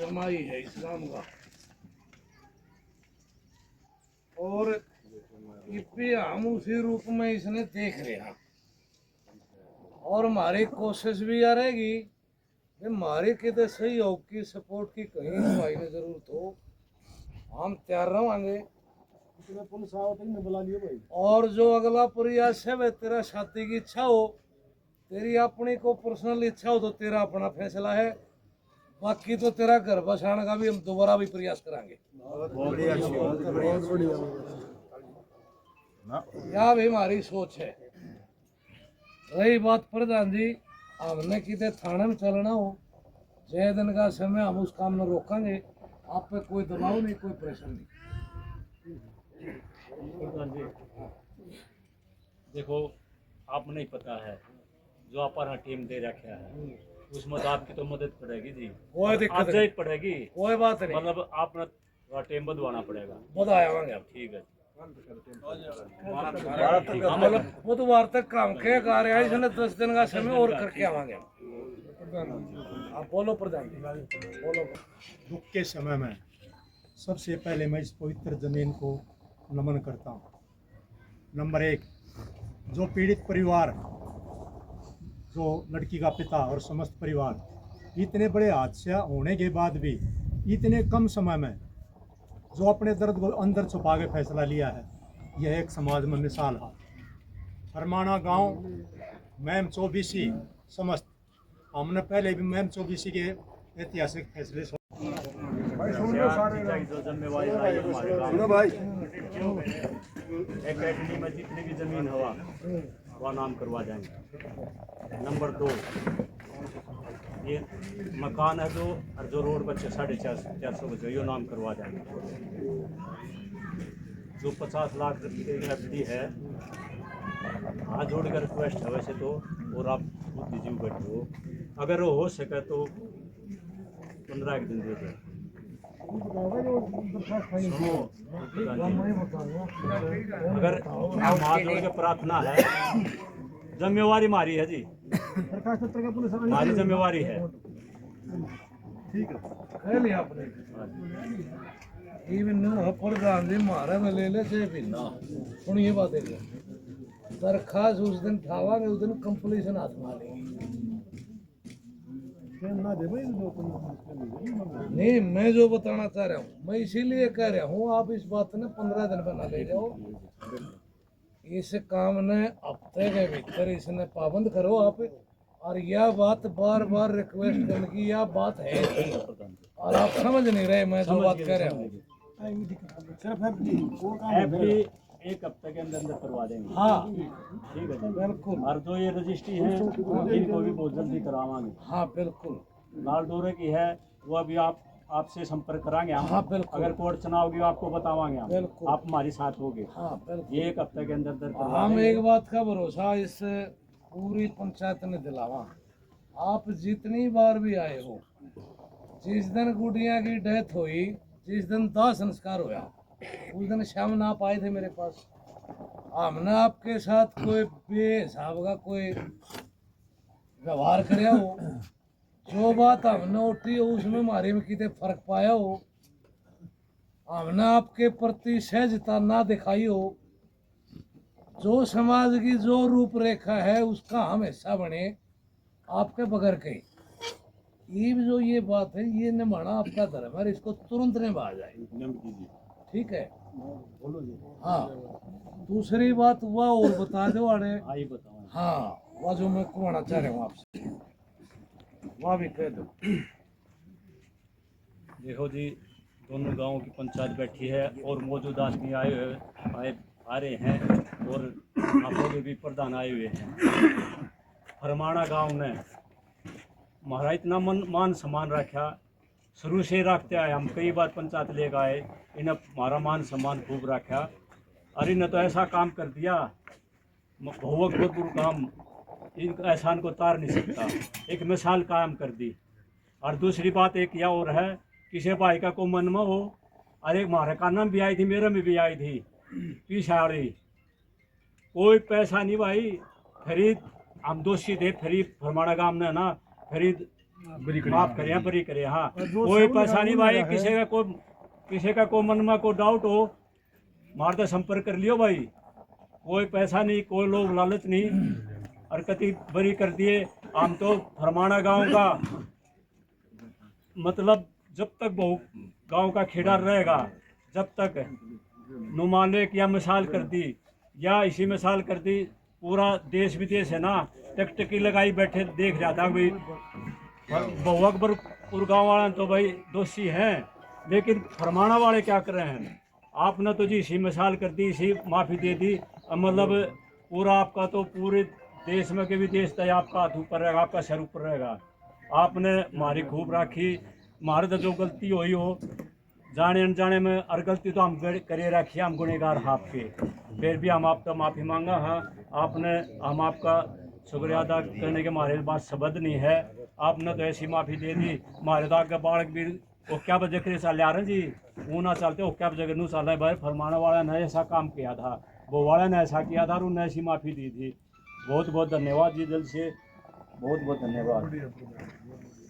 जमाई है इस्लाम का। और इपे हम उसी रूप में इसने देख रहे हैं और हमारी कोशिश भी आ रहेगी कि हमारी कितने सहयोग की सपोर्ट की कहीं भाई ने जरूरत हो हम तैयार रहेंगे। पुलिस आओ तो मैं बुला लियो भाई। और जो अगला प्रयास है वह तेरा शादी की इच्छा हो, तेरी अपनी को पर्सनल इच्छा हो तो तेरा अपना फैसला है, बाकी तो तेरा घर बसाने का भी हम दोबारा भी प्रयास करेंगे। यह भी हमारी सोच है। रही बात प्रधान जी, हमने कितने थाने में चलना हो, जय दिन का समय हम उस काम में रोकेंगे। आप पे कोई दबाव नहीं, कोई प्रेशर नहीं। प्रधान जी देखो, आप नहीं पता है जो अपना टीम दे रखा है उसमें तो आपकी तो मदद पड़ेगी जी, कोई दिक्कत नहीं पड़ेगी, कोई बात नहीं, मतलब आपने टीम बढ़वाना पड़ेगा। बताएंगे आप। ठीक है मतलब बुधवार तक काम के कार्य है, इसने 10 दिन का समय और करके आवांगे। आप बोलो प्रधान जी, बोलो। दुख के समय में सबसे पहले मैं इस पवित्र जमीन को नमन करता हूँ। नंबर 1, जो पीड़ित परिवार, जो लड़की का पिता और समस्त परिवार इतने बड़े हादसा होने के बाद भी इतने कम समय में जो अपने दर्द को अंदर छुपा के फैसला लिया है, यह एक समाज में मिसाल है। फरमाना गांव मैम 24 समस्त, हमने पहले भी मैम 24 के ऐतिहासिक फैसले जो जिम्मेवारी आई है हमारे गांव भाई एकेडमी में जितनी भी जमीन हुआ वह नाम करवा जाएंगे। नंबर 2, ये मकान है जो और जो रोड बच्चे 450 बच्चे यो नाम करवा जाएंगे। जो 50 लाख रुपये की एफडी है, हाथ जोड़ कर रिक्वेस्ट है वैसे तो, और आप खुद दीजिए बैठे हो, अगर वो हो सके तो 15 एक दिन दे दो। सुनो, अगर हम हाथ जोड़ के प्रार्थना है, जिम्मेवारी हमारी है जी, हमारी जिम्मेवारी है। ठीक है, कह लिया आपने। इवन प्रधान जी मारे में ले ले से भी ना सुनिए बात है, दरखास्त उस दिन ठावांगे, उस दिन कंप्लीशन हाथ मारेंगे। नहीं, मैं जो बताना चाह रहा हूँ, मैं इसीलिए कह रहा हूँ आप इस बात ने 15 दिन बना ले जाओ, इस काम ने हफ्ते के भीतर इसने पाबंद करो आप। और यह बात बार बार रिक्वेस्ट करने की यह बात है और आप समझ नहीं रहे मैं जो बात कह रहा हूँ। एफडी एक हफ्ते के अंदर अंदर करवा देंगे। हाँ ठीक है जी, बिल्कुल। और जो ये रजिस्ट्री है इनको भी बहुत जल्दी करवाएंगे। हाँ बिल्कुल। लाल डोरे की है वो अभी आपसे संपर्क कराएंगे हम। हाँ बिल्कुल। अगर कोर्ट चुनाव की आपको बतावाएंगे हम, बिल्कुल। आप हमारे साथ होगे। हाँ बिल्कुल। ये एक हफ्ते के अंदर अंदर करवा हम देंगे। एक बात का भरोसा इस पूरी पंचायत ने दिलावा, आप जितनी बार भी आए हो, जिस दिन गुड़िया की डेथ हुई, जिस दिन दाह संस्कार हुआ, उस दिन शाम ना आप आए थे मेरे पास। हमने आपके साथ कोई बेहिसाब का कोई व्यवहार कराया हो, जो बात हमने उठी हो उसमें हमारे में कितने फर्क पाया हो, हमने आपके प्रति सहजता ना दिखाई हो, जो समाज की जो रूपरेखा है उसका हम हिस्सा बने आपके बगैर के। ये जो ये बात है ये निभाना आपका धर्म है, इसको तुरंत निभा जाए। ठीक है, हाँ। दूसरी बात वह और बता दो अरे, हाँ वह जो मैं कहना चाह रहा हूँ आपसे वह भी कह दो। देखो जी, दोनों गांवों की पंचायत बैठी है और मौजूदा आदमी आ रहे हैं और आप लोग भी प्रधान आए हुए हैं। फरमाना गांव ने हमारा इतना मान सम्मान रखा, शुरू से रखते आए, हम कई बार पंचायत ले गए, इन्हें हमारा मान सम्मान खूब रखा। और इन्हें तो ऐसा काम कर दिया, भवक भरपूर काम, इन एहसान को तार नहीं सकता, एक मिसाल कायम कर दी। और दूसरी बात एक यह और है, किसी भाई का को मन में हो, अरे हमारे काना में भी आई थी, मेरे में भी आई थी पिछाड़ी, कोई पैसा नहीं भाई, खरीद हम दोषी थे, खरीद फरमाना गांव ने ना खरीद माफ करें, बरी करें। हाँ, कोई पैसा नहीं भाई, किसी का कोई मन में कोई डाउट हो मार तो संपर्क कर लियो भाई। कोई पैसा नहीं, कोई लोग लालच नहीं, हरकती बरी कर दिए। हम तो फरमाना गांव का मतलब जब तक बहु गांव का खेड़ा रहेगा, जब तक नुमालिक या मिसाल कर दी या इसी मिसाल कर दी, पूरा देश विदेश है ना टकटकी लगाई बैठे देख रहा था भाई। बहु अकबरपुर गाँव वाले तो भाई दोषी हैं, लेकिन फरमाना वाले क्या कर रहे हैं? आपने तो जी इसी मिसाल कर दी, इसी माफ़ी दे दी, मतलब पूरा आपका तो पूरे देश में के भी देश तय आपका हाथ ऊपर रहेगा, आपका सर ऊपर रहेगा। आपने हमारी खूब राखी, हमारे तो जो गलती हुई हो जाने अनजाने में, और गलती तो हम करे रखी, हम गुनहगार आपके, फिर भी हम आपका माफ़ी मांगा है। आपने हम आपका शुक्रिया अदा करने के हमारे पास शब्द नहीं है। आपने तो ऐसी माफ़ी दे दी, हमारे तो आगे बालक भी वो क्या वजह के साल आ रहे जी, वो ना चलते वो क्या वजह नू साल भाई फरमाना वाला ने ऐसा काम किया था, वो वाला ने ऐसा किया था और उन्हें ऐसी माफ़ी दी थी। बहुत बहुत धन्यवाद जी, दिल से बहुत बहुत धन्यवाद।